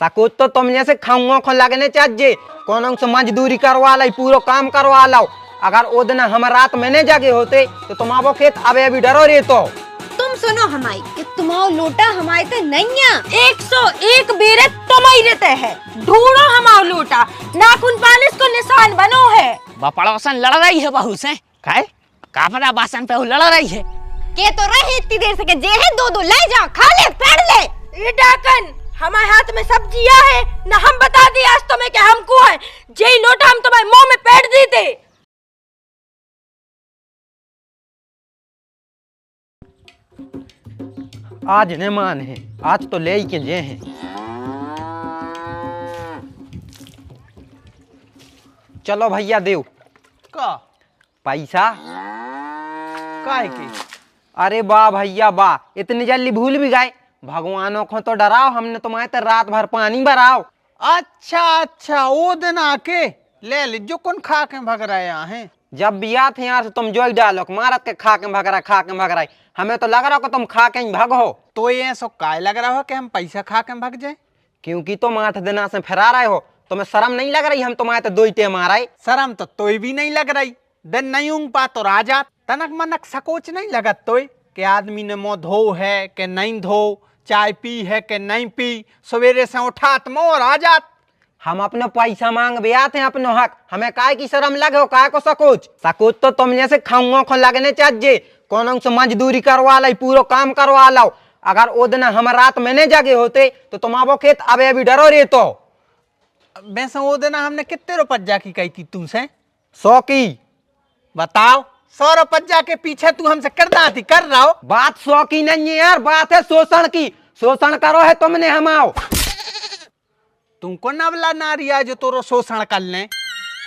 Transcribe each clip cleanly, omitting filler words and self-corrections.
सकुच तो तुम जैसे खाऊंगा खो लगने चाहिए कौन से मजदूरी करवा लाई पूरा काम करवा लाओ। अगर वो दिन हम रात में नहीं जागे होते तो तुम आवो खेत अब अभी डरो रे। तो तुम सुनो हमारी कि तुम्हारा लोटा हमारे ते नहीं है, 101 बेरे तुम्हारी रहते है। ढूंढो हमारा लोटा, नाखून पालिश को निशान बनो है। पड़ोसन लड़ रही है बहू से, का पता बासन पे लड़ रही है। के तो रहे इतनी देर से के जे है दो ले जा, खा ले फेड़ ले। ये डाकन हमारे हाथ में सब्जियां है ना, हम बता दिए आज तुम्हें कि हमको है जे लोटा हम तुम्हारे मुंह में पेड़ देते। आज ने मान है, आज तो ले ही के जे हैं। चलो भैया देव का पैसा काहे की? अरे वाह भैया वाह, इतनी जल्दी भूल भी गए। भगवानों को तो डराओ, हमने तुम्हारे तो रात भर पानी भराओ। अच्छा वो दिन आके ले ले जो कौन खा के भग रहे हैं। जब भी आते यार से तुम जो डालो मारत के खा के भग रहा। हमें तो लग रहा कि तुम खा के ही भगो। तो ये सो काय लग रहा हो कि हम पैसा खा के भग जाए? क्योंकि तुम 8 दिन से फिरा रहे हो, तुम्हें शर्म नहीं लग रही? हम तुम्हारे तो 2 टे माराए। शर्म तो तोय भी नहीं लग रही। दिन नहीं ऊँग पा तो राजा तनक मनक सकोच नहीं लगत तोय कि आदमी ने मुँह धो है कि नहीं धो, चाय पी है कि नहीं पी, सवेरे से उठा तो मोर आ जात। हम अपने पैसा मांग भी आते हैं अपनो हक, हमें काय की शर्म लगे हो, काय को सकोच तो तुम जैसे खाऊंगा खो लगने चाहिए कौन से मजदूरी करवा लाई पूरा काम करवा लाओ। अगर वो दिन हम रात में नहीं जागे होते तो तुम आवो खेत अब अभी डरो रे। तो वैसे वो दिन हमने कितने रुपया की कही थी तुमसे? 100 की। बताओ 100 रुपया के पीछे तू हमसे कर रहा हो? बात 100 की नहीं है यार, बात है शोषण की। शोषण करो है तुमने हम आओ। तुमको नवला नारी है जो तोरो शोषण कर ले।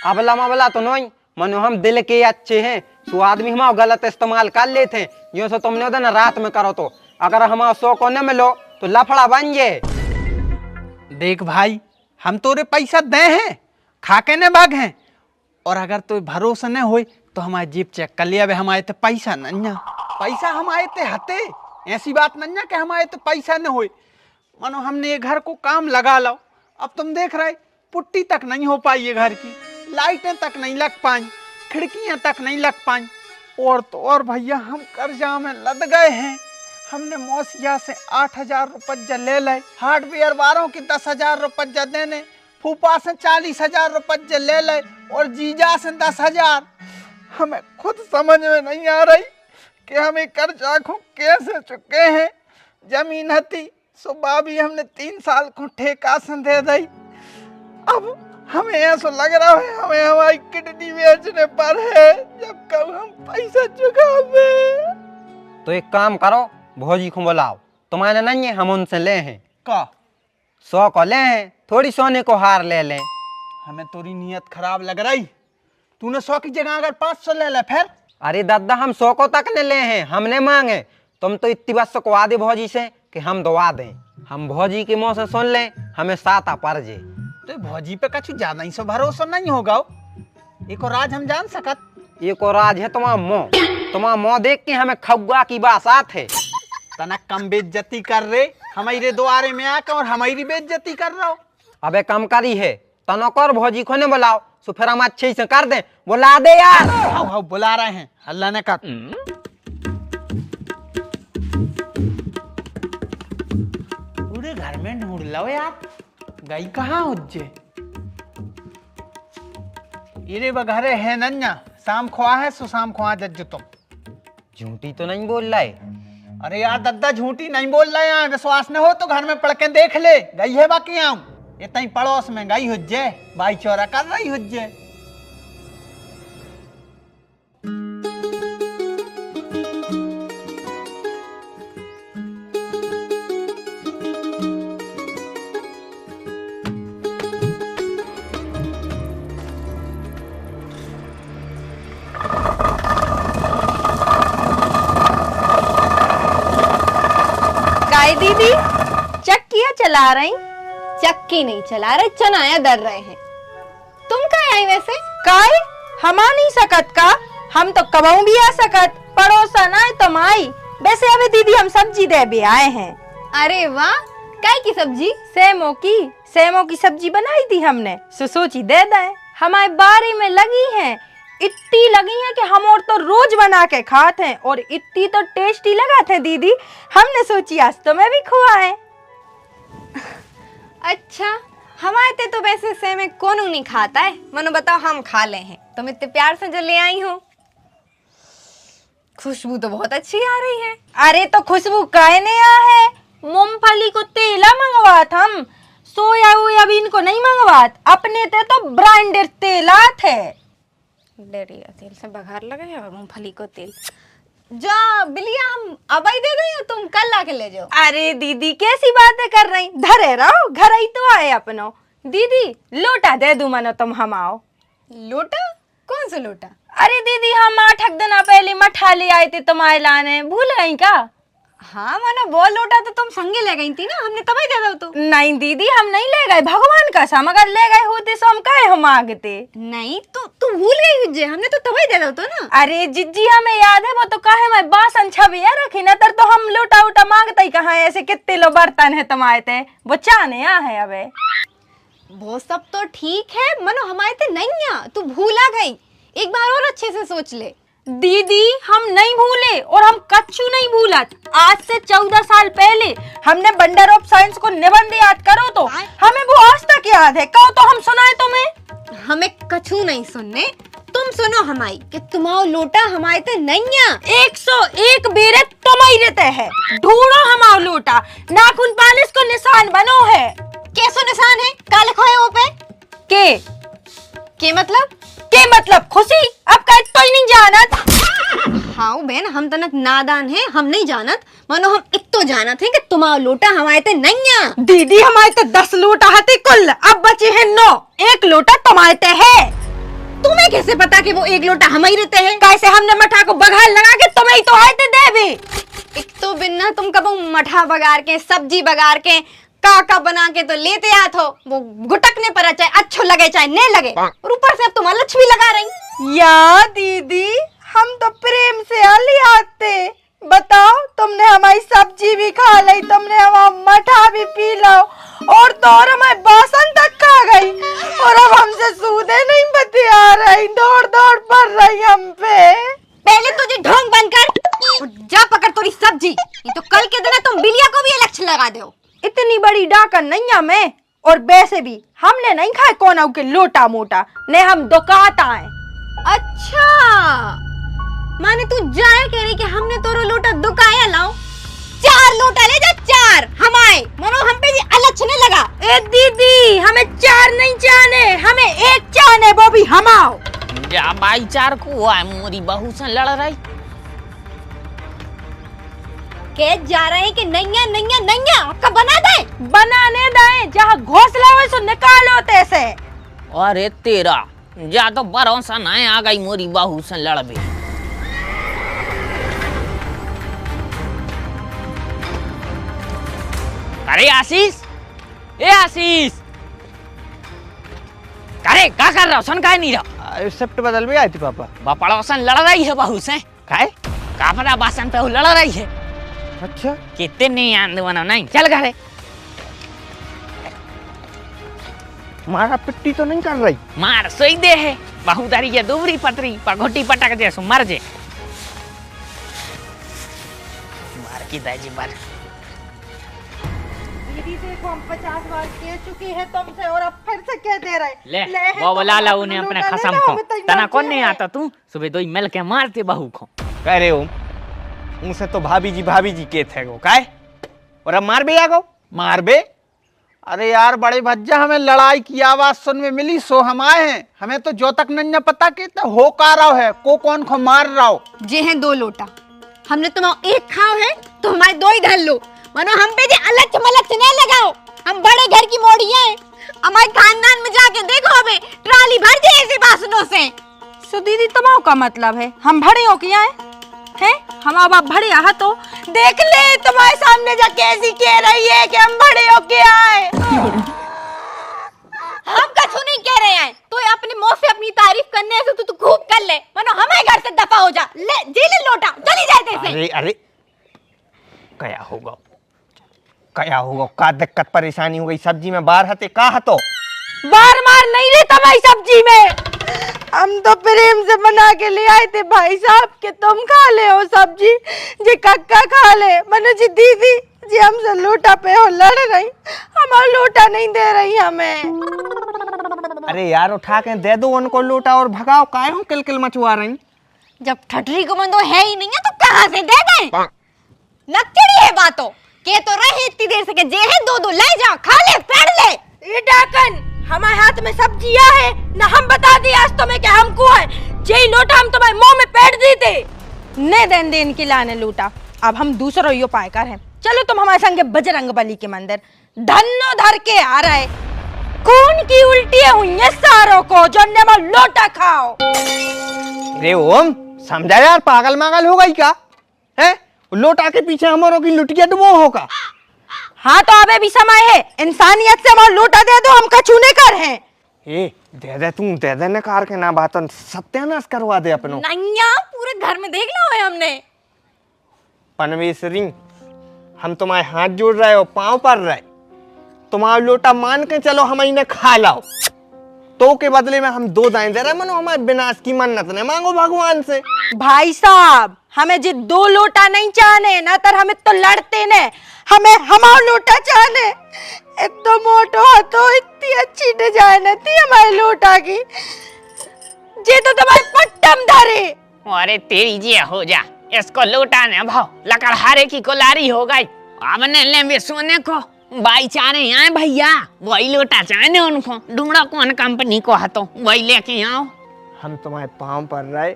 अबला तो नहीं मनो, हम दिल के अच्छे हैं, सो आदमी हम गलत इस्तेमाल कर लेते हैं। यो सो तुमने उधर रात में करो तो अगर हम 100 को न मिलो तो लफड़ा बन जाए। देख भाई हम तोरे पैसा दे हैं, खा के न भाग हैं, और अगर तो भरोसा न हो तो हमारे जेब चेक कर लिया। हमारे तो पैसा नन्या, पैसा हमारे ते हते, ऐसी बात नन्या कि हमारे तो पैसा न हो। मानो हमने ये घर को काम लगा लो, अब तुम देख रहे पुट्टी तक नहीं हो पाई ये घर की, लाइटें तक नहीं लग पाई, खिड़कियां तक नहीं लग पाई, और तो और भैया हम कर्जा में लद गए हैं। हमने मौसिया से 8000 रुपया ले ले, हार्डवेयर वालों की 10,000 रुपया देने, फूफा से 40,000 रुपया ले ले, और जीजा से 10,000। हमें खुद समझ में नहीं आ रही कि हमें कर्जा को कैसे चुके हैं। जमीन हती सुबह भी हमने 3 साल को ठेका से दे दी। अब हमें ऐसा लग रहा है हमें हमारी किडनी बेचने पर है, जब कब हम पैसा चुकावे। तो एक काम करो, भौजी को बुलाओ, तुम्हारे नहीं है हम उनसे ले हैं। का 100 को ले हैं, थोड़ी सोने को हार ले लें। हमें तोरी नीयत खराब लग रही। तूने 100 की जगह अगर 500 ले ले फिर? अरे दादा हम 100 को तक ने ले हैं, हमने मांगे। तुम तो इतनी बात सकवा दे भौजी से कि हम दवा दें। हम भौजी के मुंह से सुन लें, हमें साता पर जे। तो भौजी पे कछु ज्यादा ही सो भरोसा नहीं होगा। एक और राज हम जान सकत। एक और राज है तुम्हारा मुँह देख के हमें खौगा की बात आत है। तना कम बेइज्जती कर रहे हमारे द्वारे में आकर, और हमारी बेइज्जती कर रहा हो। अबे कम करी है तनो कर, भौजी को ने बुलाओ, सो फिर हम अच्छे से कर दें। बुला दे यार। हाँ बुला रहे हैं, अल्लाह ने कहा। पूरे घर में ढूंढ लो यार, गई कहाँ उज्जे? ये बघरे है नन्या, शाम खुआ है सो शाम खुआ जज्जो तुम। झूठी तो नहीं बोल रहा है? अरे यार दद्दा झूठी नहीं बोल रहे हैं, विश्वास न हो तो घर में पढ़ के देख ले। गई है बाकी आम इतना ही पड़ोस में गई हुज्जे, भाई चौरा कर रही हुज्जे। दीदी चक्कियां चला रही? चक्की नहीं चला रहे, चनाया दर रहे हैं। तुम कहाँ आई वैसे? काय हम आ नहीं सकत का? हम तो कबहू भी आ सकत, पड़ोसन आए तुम आई। वैसे अबे दीदी हम सब्जी दे भी आए हैं। अरे वाह, काय की सब्जी? सेमो की सब्जी बनाई थी हमने, सोची दे दें। हमारे बारी में लगी है, इतनी लगी है कि हम और तो रोज बना के खाते हैं और इतनी तो टेस्टी लगा थे दीदी, हमने सोची आज तो मैं भी खुआए। अच्छा, हमारे तो वैसे सेमे कौन नहीं खाता है, मनो बताओ हम खा ले हैं, तुम इतने प्यार से जो ले आई हो। खुशबू तो बहुत अच्छी आ रही है। अरे तो खुशबू काहे नहीं आ है, मूंगफली को तेला मंगवात हम, सोयाबीन को नहीं मंगवात, अपने ते तो ब्रांडेड तेल थे। डरिया तेल से बघार लगे और मूंगफली को तेल जा बिलिया हम अब ही दे दें, तुम कल ला के ले जाओ। अरे दीदी कैसी बातें कर रही, धरे रहो, घर ही तो आए अपनो। दीदी लोटा दे दूं मनो तुम हम आओ। लोटा? कौन सा लोटा? अरे दीदी हम 8 दिन पहले मठा ले आए थे तुम्हारे लाने, भूल गई क्या? हाँ मनो वो लोटा तो तुम संगे ले गई थी ना, हमने तभी दे दो तो। नहीं दीदी हम नहीं ले गए, भगवान कसम, अगर ले गए होते तो हम काहे हम मांगते। नहीं तो तू भूल गई हुज्जे, हमने तो तभी दे दो तो ना। अरे जिज्जी हमें याद है, वो तो काहे मैं बासन छबिया रखी ना, तर तो हम लोटा उटा मांगते ही कहाँ, ऐसे कितने लो बर्तन है तुम्हारे ते, वो चाने आ है अबे। वो सब तो ठीक है मनो, हमारे ते नहीं आ, तू भूला गई, एक बार और अच्छे से सोच ले। दीदी हम नहीं भूले और हम कच्चू नहीं भूलत, आज से 14 साल पहले हमने वंडर ऑफ साइंस को निबंध याद करो तो हमें वो आज तक याद है, कहो तो हम सुनाए तुम्हें। हमें कछु नहीं सुनने, तुम सुनो हमारी कि तुम्हारा लोटा हमारे ते नहीं आ, 101 बेरे तुम्हारी रहते है, ढूंढो हमारा लोटा, नाखून पालिश को निशान बनो है। कैसो निशान है, काले खोए वो पे के मतलब खुशी, अब कह तो ही नहीं जानत। हाँ बहन हम तनक नादान है, हम नहीं जानत, मानो हम एक तो जानत है कि तुम्हारा लोटा हमारे ते नहीं आ। दीदी हमारे ते 10 लोटा हते कुल, अब बचे हैं 9, 1 लोटा तुम्हारे ते है। तुम्हें कैसे पता कि वो 1 लोटा हमारे रहते हैं? कैसे हमने मठा को बघार लगा के तुम्हें ही तो आए थे देवे। एक तो बिना तुम कब मठा बगार के, सब्जी बगार के, काका बना के तो लेते आत हो, वो गुटकने पर चाहे अच्छो लगे चाहे नहीं लगे, और ऊपर से अब तुम लक्ष्मी लगा रही। या दीदी हम तो प्रेम से आली आते, बताओ तुमने हमारी सब्जी भी खा ली, तुमने हमारा मठा भी पी लो, और तो और हमारे बासन तक खा गई, और अब हमसे सूदे नहीं बतिया रही, दौड़ दौड़ पड़ रही हम पे। पहले तुझे ढोंग बंद कर, जा पकड़ तोरी सब्जी, नहीं तो कल के दिन तुम बिलिया को भी लक्ष्य लगा दो। इतनी बड़ी डाकन नहीं है मैं, और वैसे भी हमने नहीं खाए कोना के लोटा मोटा, ने हम दुकात आए। अच्छा माने तू जाए कह रही कि हमने तोरो लोटा दुकाया लाओ, 4 लोटा ले जा, 4 हम आए, मनो हम पे अलच्छने लगा। ए दीदी हमें 4 नहीं चाहने, हमें 1 चाहने, वो भी हम आओ। जा भाई 4 को आए, मोरी बहू से लड़ रही के जा रहे हैं कि नैया नैया नैया आपका बनाने दे, जहाँ घोंसला हो सो निकालो तैसे। अरे तेरा जा तो भरोसा नहीं आ गई, मोरी बहू से लड़बे। अरे आशीष, ए आशीष, अरे क्या कर रहा हो, सुन काहे नहीं रहा? शिफ्ट बदल भी आई थी पापा। पड़ोसन लड़ रही है बहू से, काय काफरा बासन पे लड़ रही है। अच्छा कितने आंदोलन नहीं, चल घरे। मारा पिट्टी तो नहीं कर रही? मार सोई दे है, बहुदारी के दुबरी पतरी पगोटी पटक दे सो मर जे। मार की दाजी बार। दीदी देखो हम 50 बार कह चुके हैं तुमसे, और अब फिर से कह दे रहे। ले वो बुला ला उन्हें अपने खसम को, तना कौन नहीं आता तू, सुबह दो ही मिल के मारते बहू को। कह रहे हो उनसे तो भाभी जी के थे गो काय, और अब मार भी आ गो मार बे। अरे यार बड़े भज्जा, हमें लड़ाई की आवाज सुन में मिली सो हम आए हैं, हमें तो जो तक नहीं पता कि हो का रहा है, को कौन को मार रहा हो। जे हैं 2 लोटा, हमने तुम्हारा 1 खाओ है तो हमारे 2 ही धर लो, मनो हम पे अलग मलक नहीं लगाओ, हम बड़े घर की मोड़ियां हैं, हमारे खानदान में जाके देखो, हमें ट्राली भर जाए ऐसे बासनों से। सो दीदी तुम्हारा का मतलब है हम भड़े हो के आए हैं, हमारा बाप भड़े आ तो देख ले तुम्हारे सामने जा कैसी कह रही है कि हम भड़े हो के आए। हम कछु नहीं कह रहे हैं, तो अपनी मुंह से अपनी तारीफ करने से तू खूब कर ले, मनो हमारे घर से दफा हो जा, ले जी ले लोटा चली जाए से। अरे अरे क्या होगा, क्या होगा, का दिक्कत परेशानी हो गई? सब्जी में बार हते का हतो? बार मार नहीं रहता भाई सब्जी में। हम तो प्रेम से बना के ले आए थे भाई साहब कि तुम खा ले हो सब्जी, जी कक्का खा ले। मैंने जी दीदी जी हमसे लोटा पे हो लड़ रही, हमारा लोटा नहीं दे रही हमें। अरे यार उठा के दे दो उनको लोटा और भगाओ, काहे हो किलकिल मचवा रही? जब ठटरी को बंदो है ही नहीं है तो कहाँ से दे गए? नकचड़ी है बातों के तो रहे इतनी देर से कि जे है दो दो ले जाओ, खा ले पेड़ ले। ये डाकन हमारे हाथ में सब्जियां है ना, हम बता दिए आज तुम्हें कि हमको है, जे लोटा हम तुम्हारे मुंह में पेड़ देते ने देन देन की लाने लूटा। अब हम दूसरों यो पायकर हैं, चलो तुम हमारे संगे बजरंग बली के मंदिर। धन्नो धर के आ रहे खून की उल्टी हुई है सारों को, जो ने लोटा खाओ। अरे ओम समझा यार, पागल मागल हो गई क्या है? लोटा के पीछे हमारों की लुटिया डुबो होगा। हाँ तो अबे भी समय है, इंसानियत से हमारा लोटा दे दो, हम कछूने कर हैं। ए दे दे तू, दे दे ने कार के ना बात सत्यानाश करवा दे अपनो। नैया पूरे घर में देख लो है हमने। पनवेसरी हम तुम्हारे हाथ जोड़ रहे हो, पांव पर रहे, तुम्हारा लोटा मान के चलो हम इन्हें खा लाओ, तो के बदले में हम दो दाएं दे रहे। मनो हमारे विनाश की मन्नत ने मांगो भगवान से। भाई साहब हमें जी दो लोटा नहीं चाहने ना, तर हमें तो लड़ते ने, हमें हमारा लोटा चाहने। इतना मोटो तो इतनी अच्छी डिजाइन थी हमारे लोटा की, जे तो तुम्हारे पट्टम धरे। अरे तेरी जी हो जा, इसको लोटा ने भाव लकड़हारे की कोलारी हो गई। अब ने ले सोने को भाई चारे यहाँ भैया, वही लोटा चाहने उनको, ढूंढो कौन कंपनी को हतो वही लेके आओ। हम तुम्हारे पांव पर रहे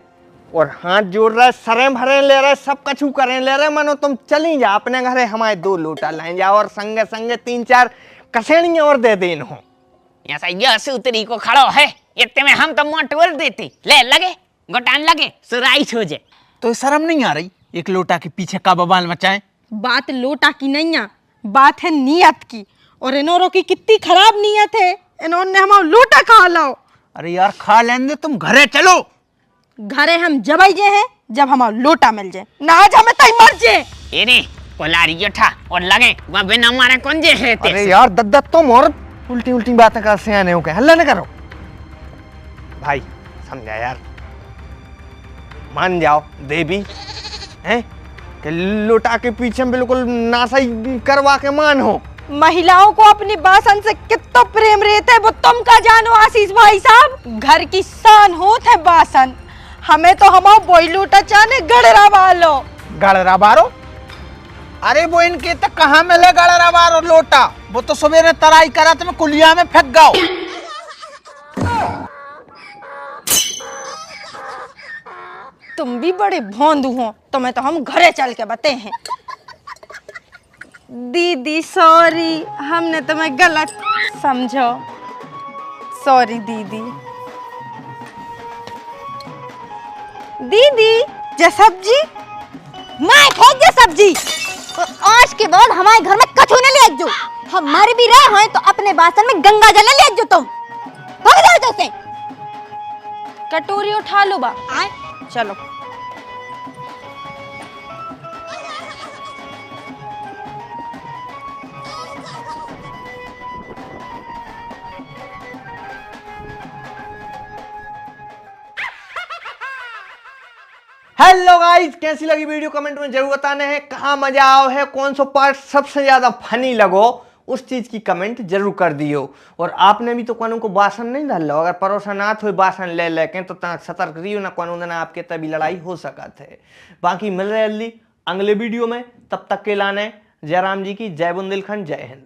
और हाथ जोड़ रहे, सरे भरे ले रहे, सब कछु करे ले रहे। मानो तुम चली जा अपने घरे, हमारे दो लोटा लाए जाओ और संगे संगे 3-4 कसेड़ियां और दे देन हो। ऐसा यह सूतरी को खड़ो है, इतने में हम तो मोटोल देती ले लगे गोटान लगे सुराई हो जाए। तो शर्म नहीं आ रही एक लोटा के पीछे का बवाल मचाए? बात लोटा की नहीं है, बात है नियत की, और इन्होंने की कितनी खराब नियत है, इन्होंने हमारा लोटा खा लाओ। अरे यार खा लेने दे, तुम घरे चलो। घरे हम जब आई जे हैं जब हमारा लोटा मिल जाए, ना आज हमें तई मर जाए। एरे कोलारी उठा और लगे वह बिना मारे कौन जे है। अरे यार दद्दत तुम और उल्टी उल्टी बातें कर से आने हो के हल्ला न करो भाई, समझा यार, मान जाओ देवी हैं कि लोटा के पीछे बिल्कुल नासाई करवा के मान हो। महिलाओं को अपनी बासन से कितना प्रेम रहता है वो तुम का जानो आशीष भाई साहब। घर की शान होत है बासन, हमें तो हमारा बोई लोटा चाने गड़रा वालो। गड़रा बारो? अरे वो इनके तक कहाँ मिले गड़रा बारो लोटा? वो तो सवेरे तराई करा तो मैं कुलिया में फेंक गाओ। तुम भी बड़े भोंदू हो, तुम्हें तो हम घरे चल के बते हैं। दीदी सॉरी, हमने तुम्हें गलत समझो, सॉरी दीदी। दीदी जे सब्जी मैं फेंक दे सब्जी, और आज के बाद हमारे घर में कछु न ले जो, हम मर भी रहे हैं तो अपने बासन में गंगा जल ले जो। तुम भाग जाओ से। कटोरी उठा लो बा, चलो। हेलो गाइस, कैसी लगी वीडियो कमेंट में जरूर बताना है। कहाँ मजा आओ है, कौन सा पार्ट सबसे ज्यादा फनी लगो, उस चीज की कमेंट जरूर कर दियो। और आपने भी तो कानून को बासन नहीं डाल लो, अगर परोसनाथ हो बासन ले लेके तो सतर्क रहियो ना, कानून ना आपके तभी लड़ाई हो सकत है। बाकी मिल रहे अगले वीडियो में, तब तक के लाने जयराम जी की जय बुंदेलखंड, जय हिंद।